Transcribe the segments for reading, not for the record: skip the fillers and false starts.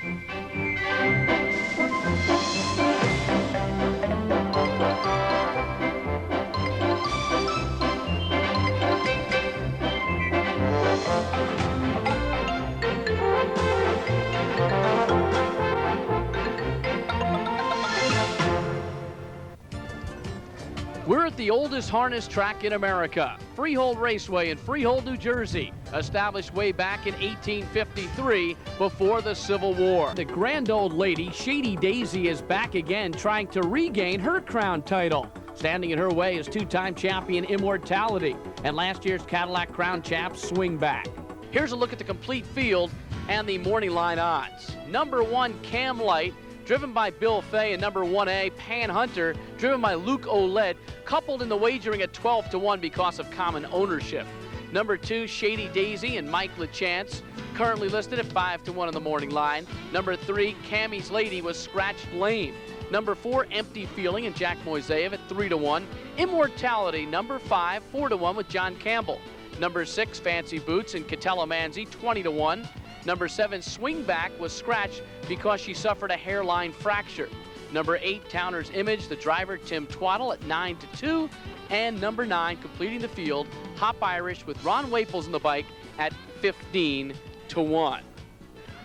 We're at the oldest harness track in America, Freehold Raceway in Freehold, New Jersey, established way back in 1853 before the Civil War. The grand old lady, Shady Daisy, is back again trying to regain her crown title. Standing in her way is two-time champion Immortality and last year's Cadillac Crown champ Swingback. Here's a look at the complete field and the morning line odds. Number 1, Camlight, driven by Bill Fay, and number 1A, Panhunter, driven by Luke Ouellette, coupled in the wagering at 12-1 because of common ownership. Number 2, Shady Daisy and Mike LeChance, currently listed at 5-1 in the morning line. Number 3, Cammie's Lady was scratched lame. Number 4, Empty Feeling and Jack MOISEYEV at 3-1. Immortality, number 5, 4-1 with John Campbell. Number 6, Fancy Boots and MANZI, 20-1. Number 7, Swingback was scratched because she suffered a hairline fracture. Number 8, Towner's Image, the driver Tim TWADDLE at 9-2. And number 9, completing the field, Hop Irish with Ron Waples in the bike at 15-1.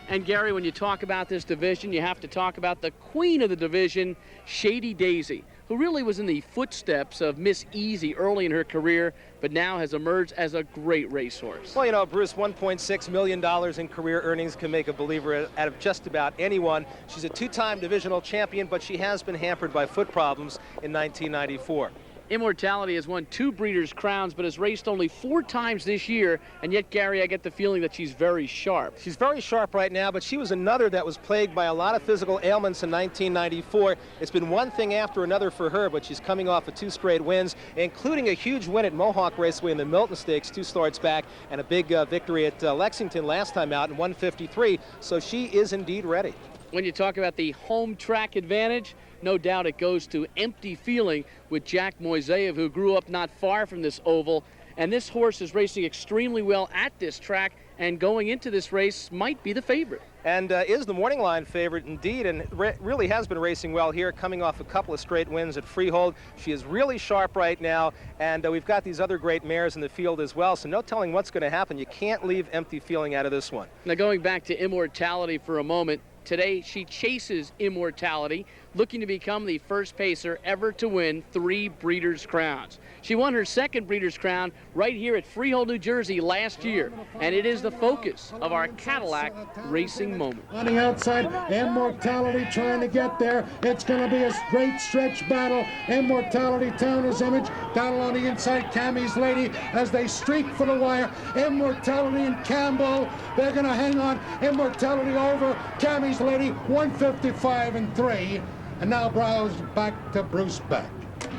And Gary, when you talk about this division, you have to talk about the queen of the division, Shady Daisy, who really was in the footsteps of Miss Easy early in her career, but now has emerged as a great racehorse. Well, you know, Bruce, $1.6 million in career earnings can make a believer out of just about anyone. She's a two-time divisional champion, but she has been hampered by foot problems in 1994. Immortality has won 2 Breeders' Crowns, but has raced only 4 times this year, and yet, Gary, I get the feeling that she's very sharp. She's very sharp right now, but she was another that was plagued by a lot of physical ailments in 1994. It's been one thing after another for her, but she's coming off of 2 straight wins, including a huge win at Mohawk Raceway in the Milton Stakes 2 starts back, and a big victory at Lexington last time out in 153, so she is indeed ready. When you talk about the home track advantage, no doubt it goes to Empty Feeling with Jack MOISEYEV, who grew up not far from this oval. And this horse is racing extremely well at this track, and going into this race might be the favorite. And is the morning line favorite indeed, and really has been racing well here, coming off a couple of straight wins at Freehold. She is really sharp right now, and we've got these other great mares in the field as well, so no telling what's going to happen. You can't leave Empty Feeling out of this one. Now, going back to Immortality for a moment, today she chases Immortality, looking to become the first pacer ever to win 3 Breeders' Crowns. She won her 2nd Breeders' Crown right here at Freehold, New Jersey last year, and it is the focus of our Cadillac racing moment. On the outside, Immortality trying to get there. It's going to be a great stretch battle. Immortality, Towner's Image, down on the inside, Cammie's Lady, as they streak for the wire. Immortality and Campbell, they're going to hang on. Immortality over Cammie's Lady, 155-3. And now browse back to Bruce Beck.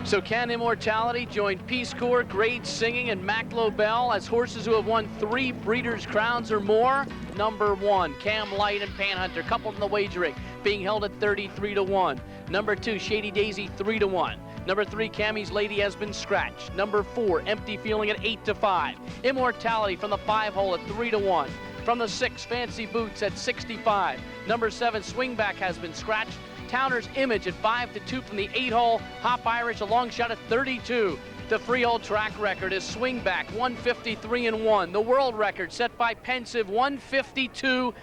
So can Immortality join Peace Corps, Grade Singing, and Mac Lobel as horses who have won 3 Breeders' Crowns or more? Number 1, Camlight and Panhunter, coupled in the wagering, being held at 33-1. Number 2, Shady Daisy, 3-1. Number 3, Cammie's Lady has been scratched. Number 4, Empty Feeling at 8-5. Immortality from the 5 hole at 3-1. From the 6, Fancy Boots at 65. Number 7, Swingback has been scratched. Towner's Image at 5-2 from the 8 hole. Hop Irish a long shot at 32. The Freehold track record is Swingback 153-1. The world record set by Pensive 152-2.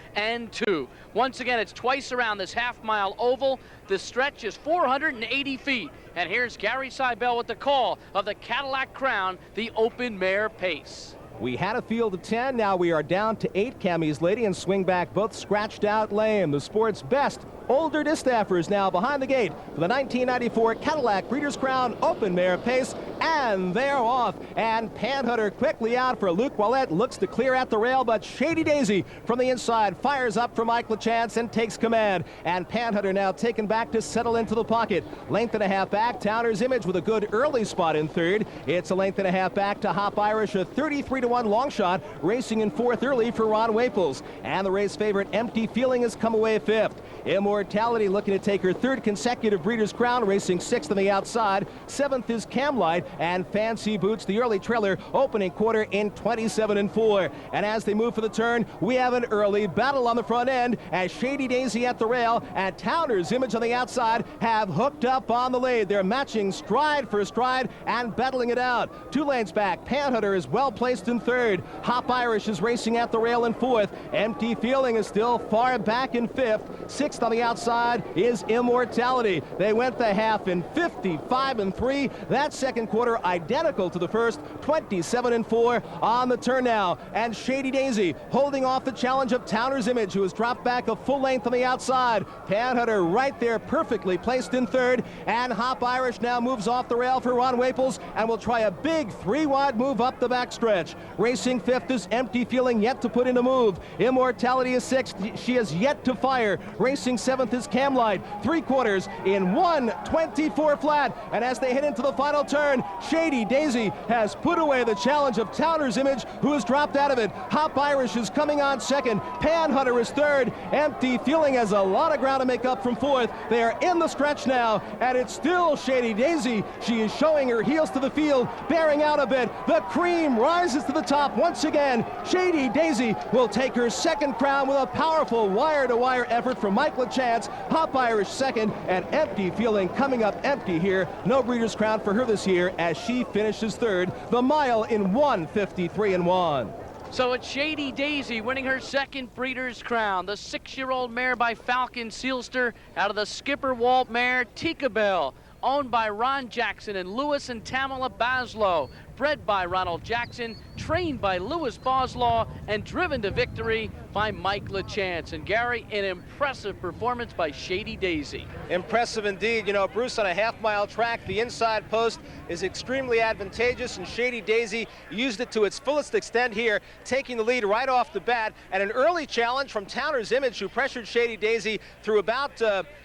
Once again, it's twice around this half-mile oval. The stretch is 480 feet. And here's Gary Seibel with the call of the Cadillac Crown, the open mare pace. We had a field of 10, now we are down to 8. Cammie's Lady and Swingback both scratched out lame. The sport's best older distaffers now behind the gate for the 1994 Cadillac Breeders' Crown Open Mare Pace, and they're off. And Panhunter quickly out for Luke Ouellette, looks to clear at the rail, but Shady Daisy from the inside fires up for Mike LeChance and takes command. And Panhunter now taken back to settle into the pocket. Length and a half back, Towner's Image with a good early spot in 3rd. It's a length and a half back to Hop Irish, a 33-1 long shot, racing in 4th early for Ron Waples. And the race favorite Empty Feeling has come away 5th. Immortality looking to take her 3rd consecutive Breeders' Crown, racing 6th on the outside. 7th is Camlight, and Fancy Boots, the early trailer, opening quarter in 27-4. And as they move for the turn, we have an early battle on the front end as Shady Daisy at the rail and Towner's Image on the outside have hooked up on the lead. They're matching stride for stride and battling it out. 2 lanes back, Panhunter is well placed in third. Hop Irish is racing at the rail in fourth. Empty Feeling is still far back in fifth. Sixth on the outside is Immortality. They went the half in 55-3. That second quarter identical to the first, 27-4 on the turn now. And Shady Daisy holding off the challenge of Towner's Image, who has dropped back a full length on the outside. Panhunter right there, perfectly placed in third. And Hop Irish now moves off the rail for Ron Waples and will try a big 3-wide move up the backstretch. Racing fifth is Empty Feeling, yet to put in a move. Immortality is sixth. She has yet to fire. Racing seventh is Camlight. 3/4 in 1:24 flat. And as they head into the final turn, Shady Daisy has put away the challenge of Towner's Image, who has dropped out of it. Hop Irish is coming on second. Panhunter is third. Empty Feeling has a lot of ground to make up from fourth. They are in the stretch now, and it's still Shady Daisy. She is showing her heels to the field, bearing out a bit. The cream rises to the top once again. Shady Daisy will take her second crown with a powerful wire-to-wire effort from Mike LaChance. Hop Irish second, and Empty Feeling coming up empty here. No Breeders' Crown for her this year as she finishes third. The mile in 1:53-1. So it's Shady Daisy winning her second Breeders' Crown. The 6-year-old mare by Falcon Sealster out of the Skipper Walt mare Tikabel, owned by Ron Jackson and Lewis and Tamala Baslow. Bred by Ronald Jackson, trained by Louis Boslaw, and driven to victory by Mike LaChance. And Gary, an impressive performance by Shady Daisy. Impressive indeed. You know, Bruce, on a half-mile track, the inside post is extremely advantageous, and Shady Daisy used it to its fullest extent here, taking the lead right off the bat. And an early challenge from Towner's Image, who pressured Shady Daisy through about,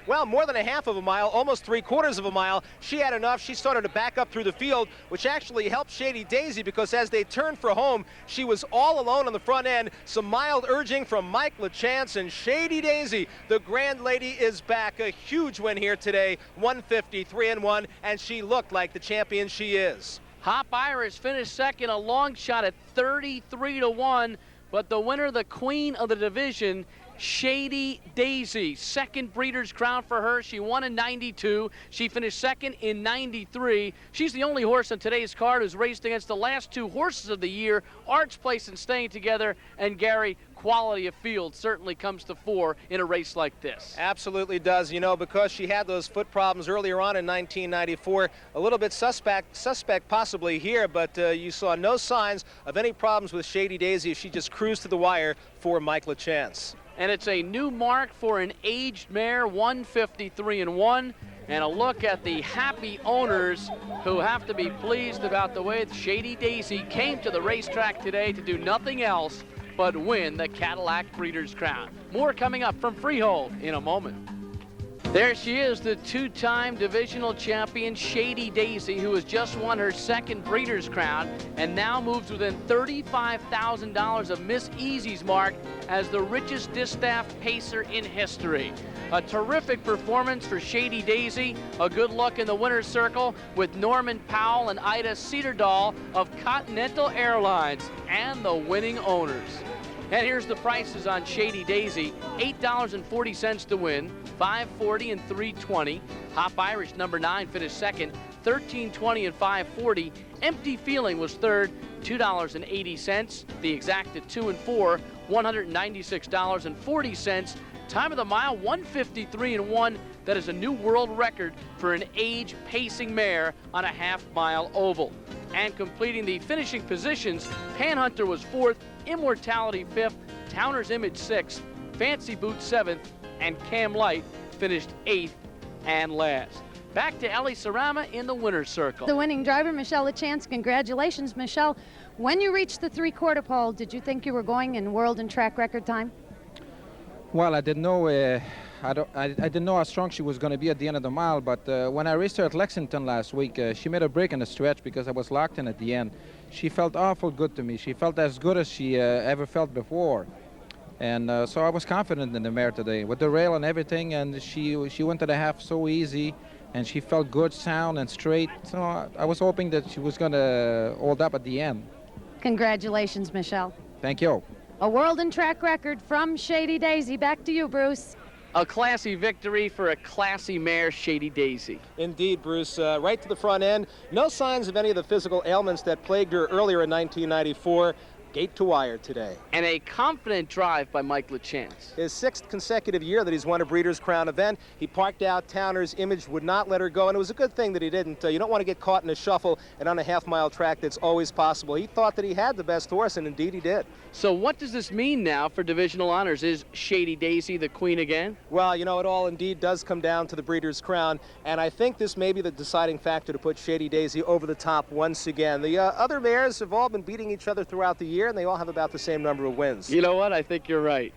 well, more than a half of a mile, almost 3/4 of a mile. She had enough. She started to back up through the field, which actually helped Shady Daisy, because as they turned for home, she was all alone on the front end. Some mild urging from Mike LaChance, and Shady Daisy, the Grand Lady, is back. A huge win here today, 1:53-1, and she looked like the champion she is. Hop Irish finished second, a long shot at 33-1, but the winner, the queen of the division, Shady Daisy, second Breeders' Crown for her. She won in 92. She finished second in 93. She's the only horse on today's card who's raced against the last 2 horses of the year, Arch Place and Staying Together. And Gary, quality of field certainly comes to fore in a race like this. Absolutely does. You know, because she had those foot problems earlier on in 1994, a little bit suspect possibly here, but you saw no signs of any problems with Shady Daisy as she just cruised to the wire for Mike LaChance. And it's a new mark for an aged mare, 1:53-1. And a look at the happy owners who have to be pleased about the way Shady Daisy came to the racetrack today to do nothing else but win the Cadillac Breeders' Crown. More coming up from Freehold in a moment. There she is, the 2-time divisional champion, Shady Daisy, who has just won her second Breeders' Crown and now moves within $35,000 of Miss Easy's mark as the richest distaff pacer in history. A terrific performance for Shady Daisy. A good look in the winner's circle with Norman Powell and Ida Cedardahl of Continental Airlines and the winning owners. And here's the prices on Shady Daisy. $8.40 to win, $5.40 and $3.20. Hop Irish, number 9, finished second, $13.20 and $5.40. Empty Feeling was third, $2.80. The Exacta 2 and 4, $196.40. Time of the mile, 1:53-1. That is a new world record for an age pacing mare on a half-mile oval. And completing the finishing positions, Panhunter was 4th, Immortality 5th, Towner's Image 6th, Fancy Boots 7th, and Camlight finished 8th and last. Back to Ellie Sarama in the winner's circle. The winning driver, Michelle LaChance. Congratulations, Michelle. When you reached the 3/4 pole, did you think you were going in world and track record time? Well, I didn't know. I didn't know how strong she was going to be at the end of the mile, but when I raced her at Lexington last week, she made a break in the stretch because I was locked in at the end. She felt awful good to me. She felt as good as she ever felt before. And so I was confident in the mare today with the rail and everything, and she went to the half so easy. and she felt good, sound, and straight. So I was hoping that she was going to hold up at the end. Congratulations, Michelle. Thank you. A world and track record from Shady Daisy. Back to you, Bruce. A classy victory for a classy mare, Shady Daisy. Indeed, Bruce. Right to the front end. No signs of any of the physical ailments that plagued her earlier in 1994. Gate to wire today. And a confident drive by Mike LaChance. His 6th consecutive year that he's won a Breeders' Crown event. He parked out. Towner's Image would not let her go, and it was a good thing that he didn't. You don't want to get caught in a shuffle and on a half-mile track that's always possible. He thought that he had the best horse, and indeed he did. So what does this mean now for divisional honors? Is Shady Daisy the queen again? Well, you know, it all indeed does come down to the Breeders' Crown, and I think this may be the deciding factor to put Shady Daisy over the top once again. The other mares have all been beating each other throughout the year, and they all have about the same number of wins. You know what? I think you're right.